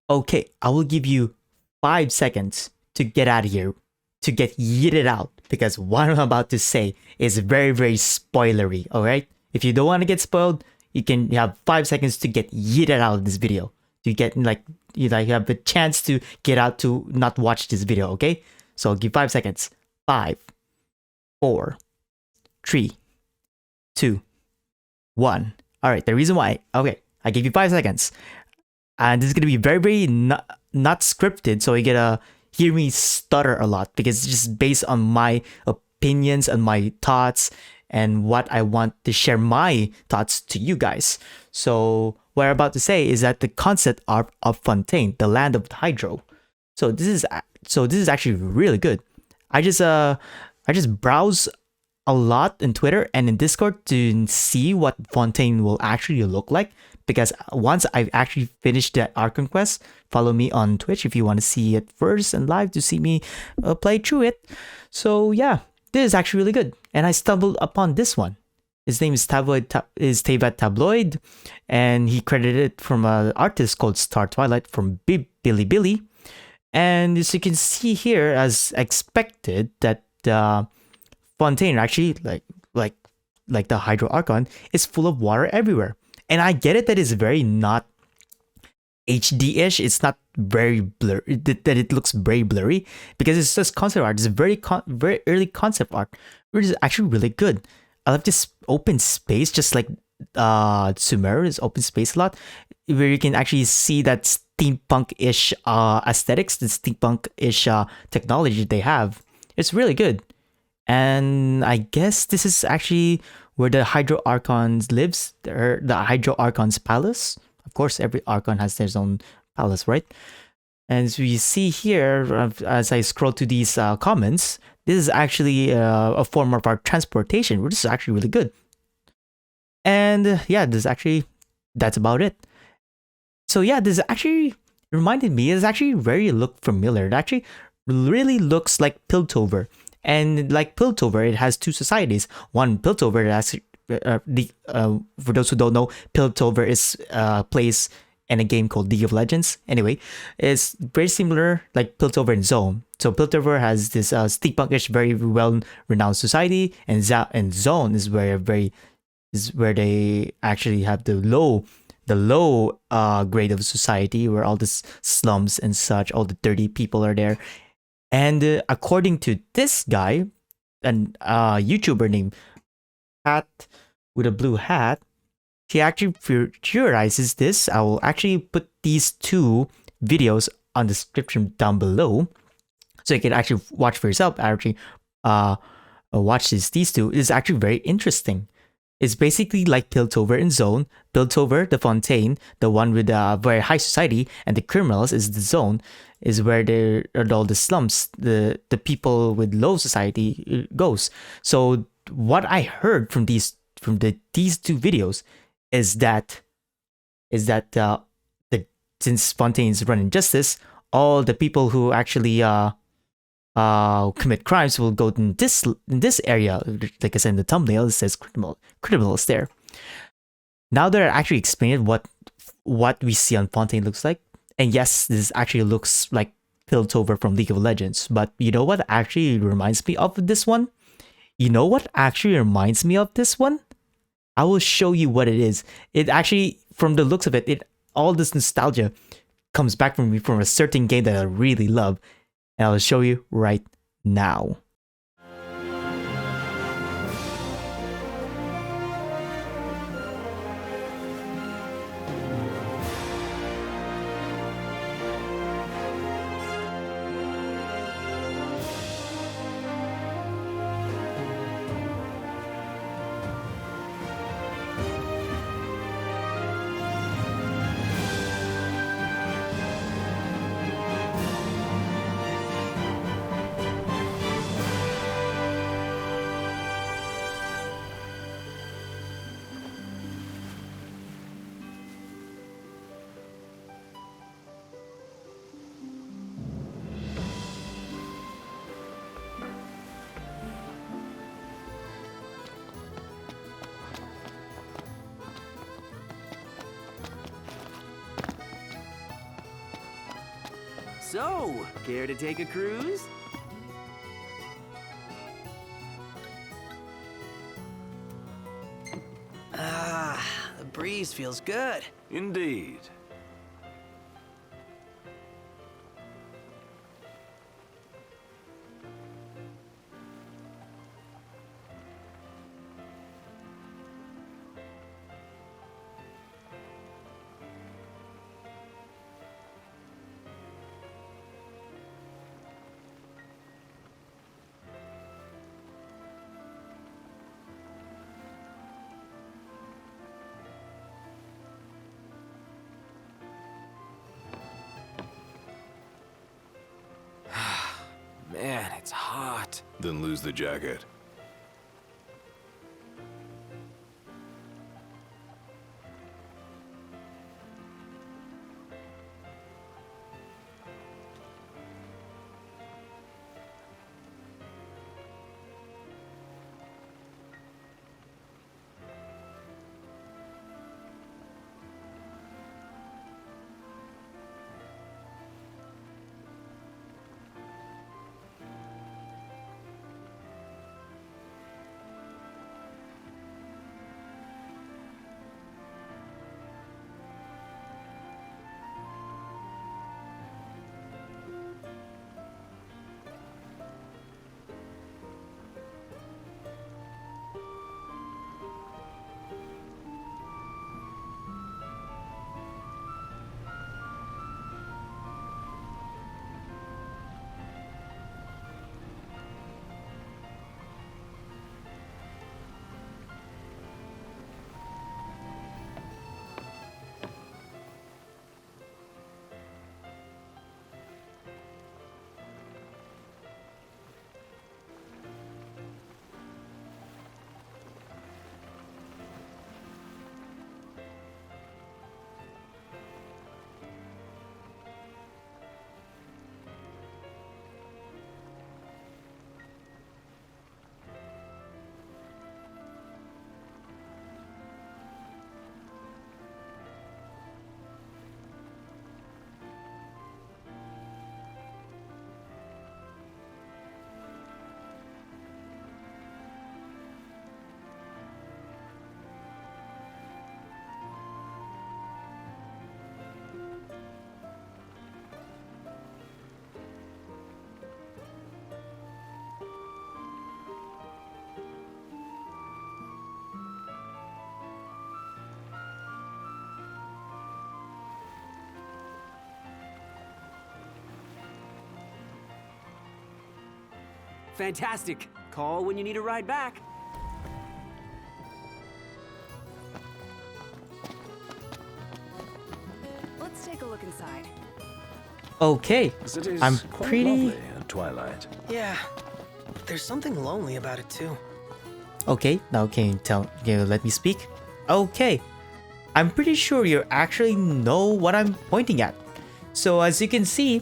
Okay, I will give you 5 seconds to get out of here, to get yeeted out, because what I'm about to say is very, very spoilery, alright? If you don't want to get spoiled, you have 5 seconds to get yeeted out of this video. You get you have the chance to get out to not watch this video, okay? So I'll give 5 seconds. 5, 4, 3, 2, 1. Alright, the reason why, okay, I gave you 5 seconds. And this is gonna be very, very not scripted, so you gotta hear me stutter a lot because it's just based on my opinions and my thoughts and what I want to share my thoughts to you guys. So what I'm about to say is that the concept of Fontaine, the land of hydro. So this is actually really good. I just browse a lot in Twitter and in Discord to see what Fontaine will actually look like. Because once I've actually finished that Archon quest, follow me on Twitch if you want to see it first and live to see me play through it. So yeah, this is actually really good. And I stumbled upon this one. His name is Teyvat Tabloid, and he credited it from an artist called Star Twilight from Billy. And as you can see here, as expected, that Fontaine actually like the Hydro Archon is full of water everywhere. And I get it that it's very not HD-ish. It's not very blurry, that it looks very blurry because it's just concept art. It's very early concept art, which is actually really good. I love this open space, just like Sumeru is open space a lot, where you can actually see that steampunk-ish aesthetics, the steampunk-ish technology they have. It's really good. And I guess this is actually where the Hydro Archons lives, the Hydro Archon's palace. Of course, every Archon has their own palace, right? And as we see here, as I scroll to these comments, this is actually a form of our transportation, which is actually really good. And yeah, that's about it. So yeah, this actually reminded me, it's actually very familiar. It actually really looks like Piltover. And like Piltover, it has two societies. One, Piltover, for those who don't know, Piltover is a place in a game called League of Legends. Anyway, it's very similar like Piltover and Zone. So Piltover has this steampunkish, very well-renowned society, and Zone is where they actually have the low grade of society, where all the slums and such, all the dirty people are there. And according to this guy, an YouTuber named Catwithbluehat, he actually theorizes this. I will actually put these two videos on the description down below, so you can actually watch for yourself. I actually watch these two. It's actually very interesting. It's basically like Piltover in Zone. Piltover, the Fontaine, the one with very high society, and the criminals is the Zone, is where there are all the slums, the people with low society goes. So what I heard from these two videos is that since Fontaine is running justice, all the people who actually commit crimes will go in this area. Like I said in the thumbnail, it says criminals there. Now that I actually explained what we see on Fontaine looks like, and yes, this actually looks like Piltover from League of Legends. But you know what actually reminds me of this one? I will show you what it is. It actually, from the looks of it, all this nostalgia comes back from me from a certain game that I really love. And I'll show you right now. So, care to take a cruise? Ah, the breeze feels good. Indeed. Man, it's hot. Then lose the jacket. Fantastic. Call when you need a ride back. Let's take a look inside. Okay, The city's I'm quite pretty... lovely at twilight. Yeah, but there's something lonely about it too. Okay, now can you let me speak? Okay, I'm pretty sure you actually know what I'm pointing at. So as you can see,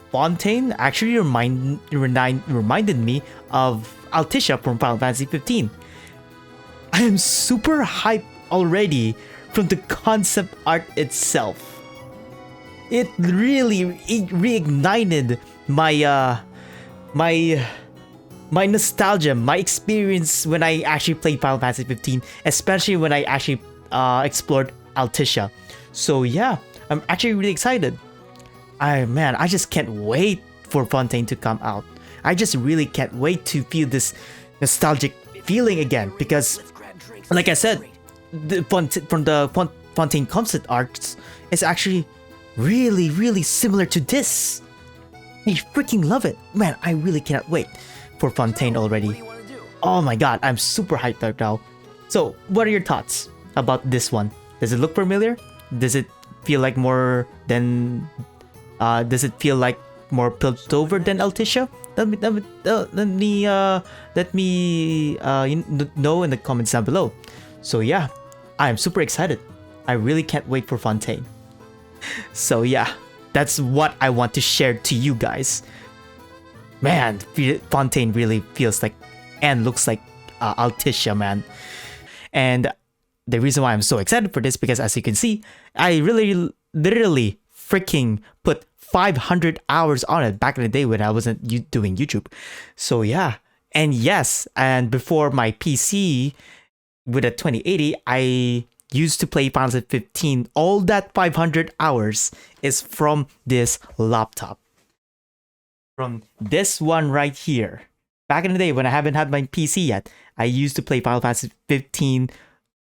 Fontaine actually reminded me of Altissia from Final Fantasy 15. I am super hyped already from the concept art itself. It really reignited my nostalgia, my experience when I actually played Final Fantasy 15, especially when I actually explored Altissia. So yeah, I'm actually really excited. I just can't wait for Fontaine to come out. I just really can't wait to feel this nostalgic feeling again because, like I said, from the Fontaine concept arts is actually really similar to this. I freaking love it. Man, I really cannot wait for Fontaine What already. do you want to do? Oh my god, I'm super hyped right now. So, what are your thoughts about this one? Does it look familiar? Does it feel like more than does it feel like more built over than Altissia? Let me know in the comments down below. So yeah, I'm super excited. I really can't wait for Fontaine. So yeah, that's what I want to share to you guys. Man, Fontaine really feels like and looks like Altissia, man. And the reason why I'm so excited for this because as you can see, I really literally freaking put 500 hours on it back in the day when I wasn't doing YouTube. So yeah. And yes, and before my PC with a 2080, I used to play Final Fantasy 15. All that 500 hours is from this laptop. From this one right here. Back in the day when I haven't had my PC yet, I used to play Final Fantasy 15.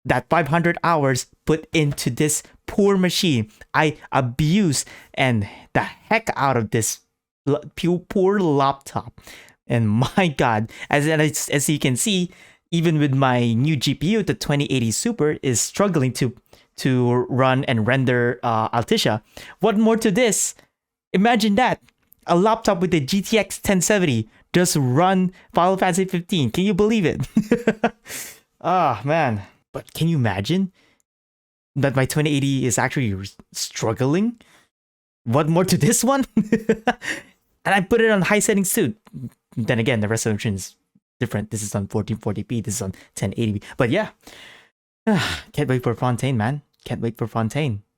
That 500 hours put into this poor machine. I abused and the heck out of this poor laptop. And my god, as you can see, even with my new GPU, the 2080 Super is struggling to run and render Altissia. What more to this? Imagine that. A laptop with the GTX 1070 just run Final Fantasy 15. Can you believe it? Ah, man. But can you imagine that my 2080 is actually struggling? What more to this one? And I put it on high settings too. Then again, the resolution is different. This is on 1440p. This is on 1080p. But yeah, can't wait for Fontaine, man. Can't wait for Fontaine.